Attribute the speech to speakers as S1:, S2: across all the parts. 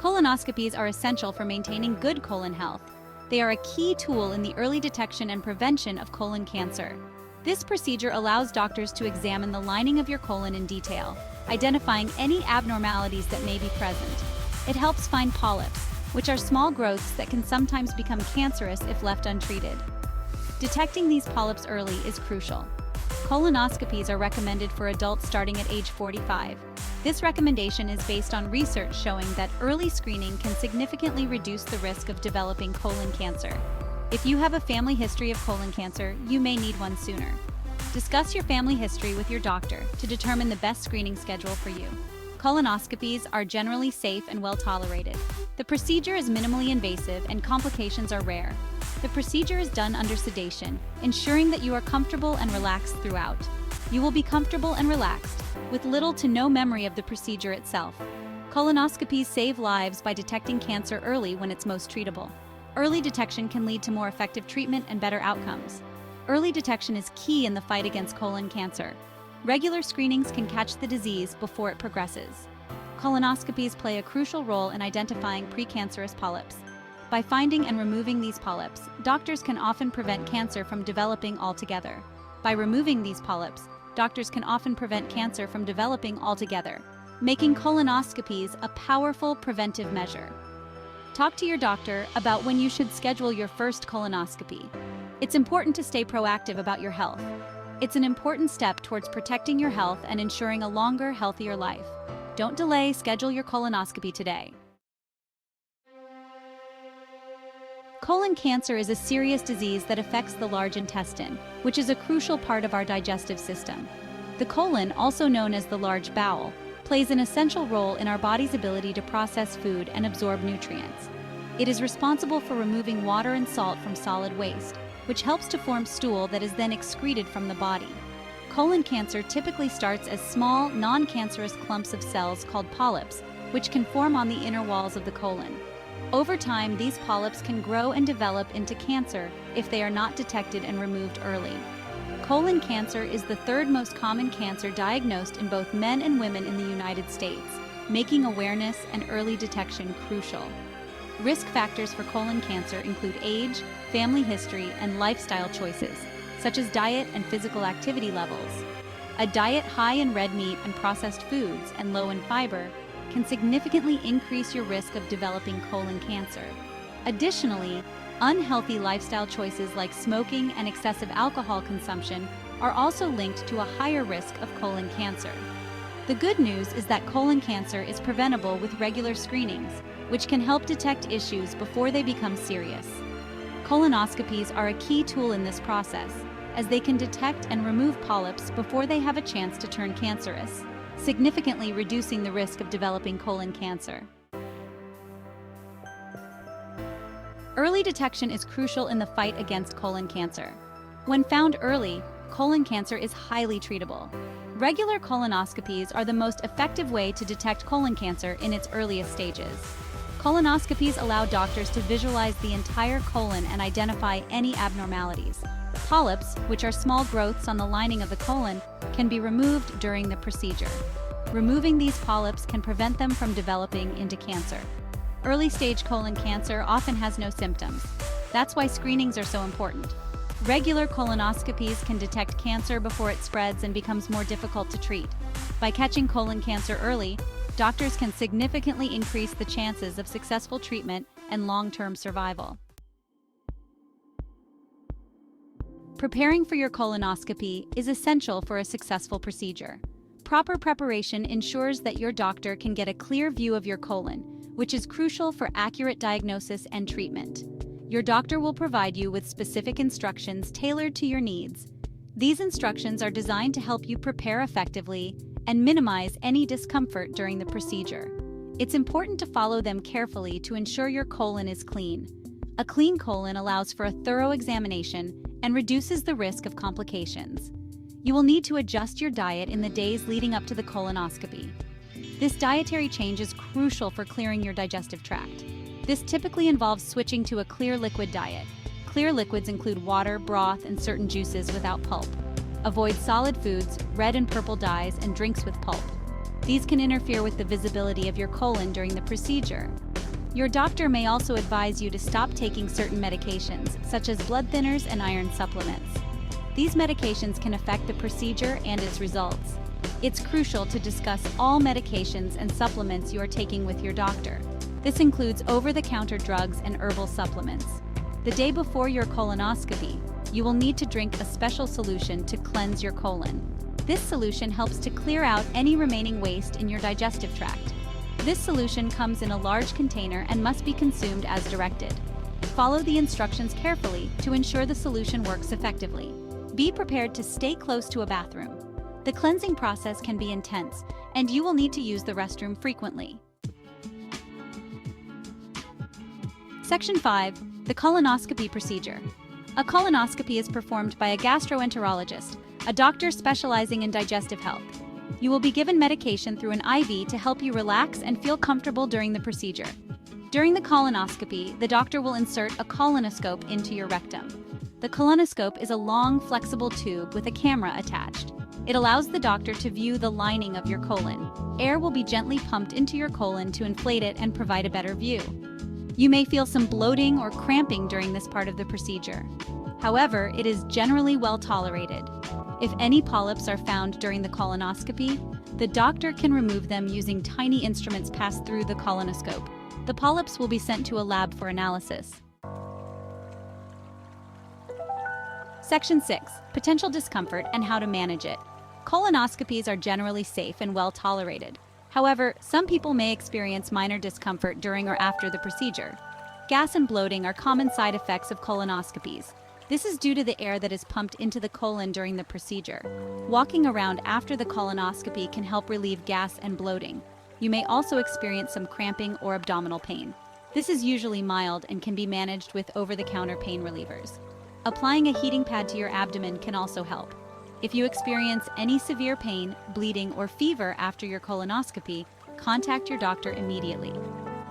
S1: Colonoscopies are essential for maintaining good colon health. They are a key tool in the early detection and prevention of colon cancer. This procedure allows doctors to examine the lining of your colon in detail, identifying any abnormalities that may be present. It helps find polyps, which are small growths that can sometimes become cancerous if left untreated. Detecting these polyps early is crucial. Colonoscopies are recommended for adults starting at age 45. This recommendation is based on research showing that early screening can significantly reduce the risk of developing colon cancer. If you have a family history of colon cancer, you may need one sooner. Discuss your family history with your doctor to determine the best screening schedule for you. Colonoscopies are generally safe and well tolerated. The procedure is minimally invasive and complications are rare. The procedure is done under sedation, ensuring that you are comfortable and relaxed throughout. You will be comfortable and relaxed, with little to no memory of the procedure itself. Colonoscopies save lives by detecting cancer early when it's most treatable. Early detection can lead to more effective treatment and better outcomes. Early detection is key in the fight against colon cancer. Regular screenings can catch the disease before it progresses. Colonoscopies play a crucial role in identifying precancerous polyps. By finding and removing these polyps, doctors can often prevent cancer from developing altogether. By removing these polyps, doctors can often prevent cancer from developing altogether, making colonoscopies a powerful preventive measure. Talk to your doctor about when you should schedule your first colonoscopy. It's important to stay proactive about your health. It's an important step towards protecting your health and ensuring a longer, healthier life. Don't delay, schedule your colonoscopy today. Colon cancer is a serious disease that affects the large intestine, which is a crucial part of our digestive system. The colon, also known as the large bowel, plays an essential role in our body's ability to process food and absorb nutrients. It is responsible for removing water and salt from solid waste, which helps to form stool that is then excreted from the body. Colon cancer typically starts as small, non-cancerous clumps of cells called polyps, which can form on the inner walls of the colon. Over time, these polyps can grow and develop into cancer if they are not detected and removed early. Colon cancer is the third most common cancer diagnosed in both men and women in the United States, making awareness and early detection crucial. Risk factors for colon cancer include age, family history, and lifestyle choices, such as diet and physical activity levels. A diet high in red meat and processed foods and low in fiber can significantly increase your risk of developing colon cancer. Additionally, unhealthy lifestyle choices like smoking and excessive alcohol consumption are also linked to a higher risk of colon cancer. The good news is that colon cancer is preventable with regular screenings, which can help detect issues before they become serious. Colonoscopies are a key tool in this process, as they can detect and remove polyps before they have a chance to turn cancerous, significantly reducing the risk of developing colon cancer. Early detection is crucial in the fight against colon cancer. When found early, colon cancer is highly treatable. Regular colonoscopies are the most effective way to detect colon cancer in its earliest stages. Colonoscopies allow doctors to visualize the entire colon and identify any abnormalities. Polyps, which are small growths on the lining of the colon, can be removed during the procedure. Removing these polyps can prevent them from developing into cancer. Early-stage colon cancer often has no symptoms. That's why screenings are so important. Regular colonoscopies can detect cancer before it spreads and becomes more difficult to treat. By catching colon cancer early, doctors can significantly increase the chances of successful treatment and long-term survival. Preparing for your colonoscopy is essential for a successful procedure. Proper preparation ensures that your doctor can get a clear view of your colon, which is crucial for accurate diagnosis and treatment. Your doctor will provide you with specific instructions tailored to your needs. These instructions are designed to help you prepare effectively and minimize any discomfort during the procedure. It's important to follow them carefully to ensure your colon is clean. A clean colon allows for a thorough examination and reduces the risk of complications. You will need to adjust your diet in the days leading up to the colonoscopy. This dietary change is crucial for clearing your digestive tract. This typically involves switching to a clear liquid diet. Clear liquids include water, broth, and certain juices without pulp. Avoid solid foods, red and purple dyes, and drinks with pulp. These can interfere with the visibility of your colon during the procedure. Your doctor may also advise you to stop taking certain medications, such as blood thinners and iron supplements. These medications can affect the procedure and its results. It's crucial to discuss all medications and supplements you are taking with your doctor. This includes over-the-counter drugs and herbal supplements. The day before your colonoscopy, you will need to drink a special solution to cleanse your colon. This solution helps to clear out any remaining waste in your digestive tract. This solution comes in a large container and must be consumed as directed. Follow the instructions carefully to ensure the solution works effectively. Be prepared to stay close to a bathroom. The cleansing process can be intense, and you will need to use the restroom frequently. Section 5. The colonoscopy procedure. A colonoscopy is performed by a gastroenterologist, a doctor specializing in digestive health. You will be given medication through an IV to help you relax and feel comfortable during the procedure. During the colonoscopy, the doctor will insert a colonoscope into your rectum. The colonoscope is a long, flexible tube with a camera attached. It allows the doctor to view the lining of your colon. Air will be gently pumped into your colon to inflate it and provide a better view. You may feel some bloating or cramping during this part of the procedure. However, it is generally well tolerated. If any polyps are found during the colonoscopy, the doctor can remove them using tiny instruments passed through the colonoscope. The polyps will be sent to a lab for analysis. Section 6. Potential discomfort and how to manage it. Colonoscopies are generally safe and well tolerated. However, some people may experience minor discomfort during or after the procedure. Gas and bloating are common side effects of colonoscopies. This is due to the air that is pumped into the colon during the procedure. Walking around after the colonoscopy can help relieve gas and bloating. You may also experience some cramping or abdominal pain. This is usually mild and can be managed with over-the-counter pain relievers. Applying a heating pad to your abdomen can also help. If you experience any severe pain, bleeding, or fever after your colonoscopy, contact your doctor immediately.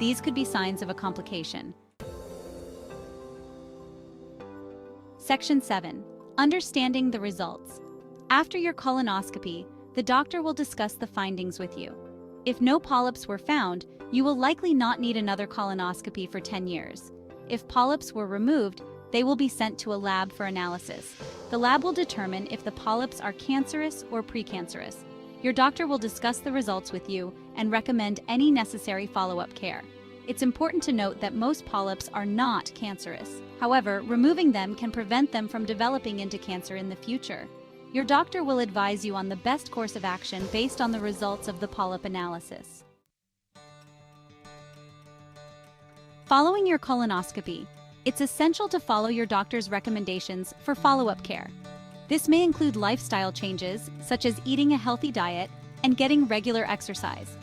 S1: These could be signs of a complication. Section 7. Understanding the results. After your colonoscopy, the doctor will discuss the findings with you. If no polyps were found, you will likely not need another colonoscopy for 10 years. If polyps were removed, they will be sent to a lab for analysis. The lab will determine if the polyps are cancerous or precancerous. Your doctor will discuss the results with you and recommend any necessary follow-up care. It's important to note that most polyps are not cancerous. However, removing them can prevent them from developing into cancer in the future. Your doctor will advise you on the best course of action based on the results of the polyp analysis. Following your colonoscopy, it's essential to follow your doctor's recommendations for follow-up care. This may include lifestyle changes, such as eating a healthy diet and getting regular exercise.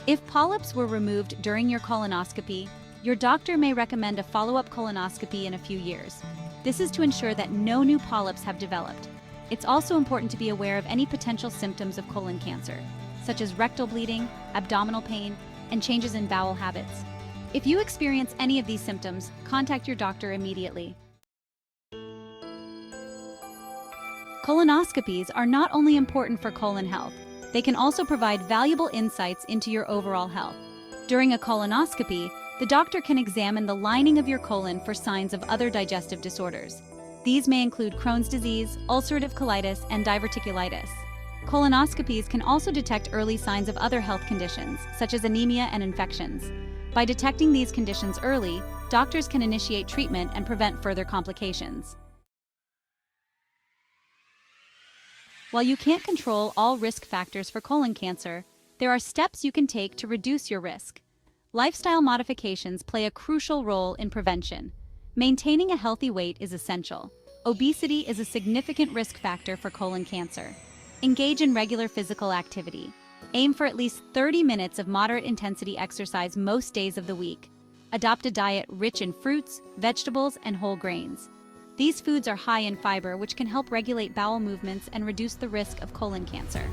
S1: If polyps were removed during your colonoscopy, your doctor may recommend a follow-up colonoscopy in a few years. This is to ensure that no new polyps have developed. It's also important to be aware of any potential symptoms of colon cancer, such as rectal bleeding, abdominal pain, and changes in bowel habits. If you experience any of these symptoms, contact your doctor immediately. Colonoscopies are not only important for colon health, they can also provide valuable insights into your overall health. During a colonoscopy, the doctor can examine the lining of your colon for signs of other digestive disorders. These may include Crohn's disease, ulcerative colitis, and diverticulitis. Colonoscopies can also detect early signs of other health conditions, such as anemia and infections. By detecting these conditions early, doctors can initiate treatment and prevent further complications. While you can't control all risk factors for colon cancer, there are steps you can take to reduce your risk. Lifestyle modifications play a crucial role in prevention. Maintaining a healthy weight is essential. Obesity is a significant risk factor for colon cancer. Engage in regular physical activity. Aim for at least 30 minutes of moderate intensity exercise most days of the week. Adopt a diet rich in fruits, vegetables, and whole grains. These foods are high in fiber, which can help regulate bowel movements and reduce the risk of colon cancer.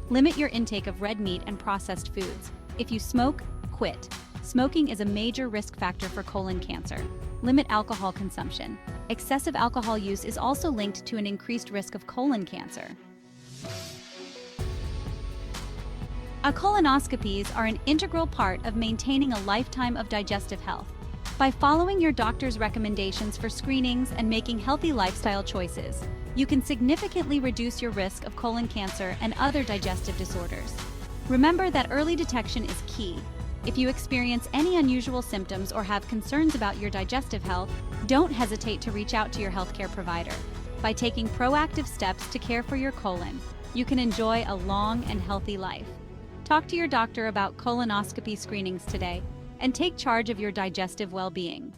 S1: Limit your intake of red meat and processed foods. If you smoke, quit. Smoking is a major risk factor for colon cancer. Limit alcohol consumption. Excessive alcohol use is also linked to an increased risk of colon cancer. Colonoscopies are an integral part of maintaining a lifetime of digestive health. By following your doctor's recommendations for screenings and making healthy lifestyle choices, you can significantly reduce your risk of colon cancer and other digestive disorders. Remember that early detection is key. If you experience any unusual symptoms or have concerns about your digestive health, don't hesitate to reach out to your healthcare provider. By taking proactive steps to care for your colon, you can enjoy a long and healthy life. Talk to your doctor about colonoscopy screenings today and take charge of your digestive well-being.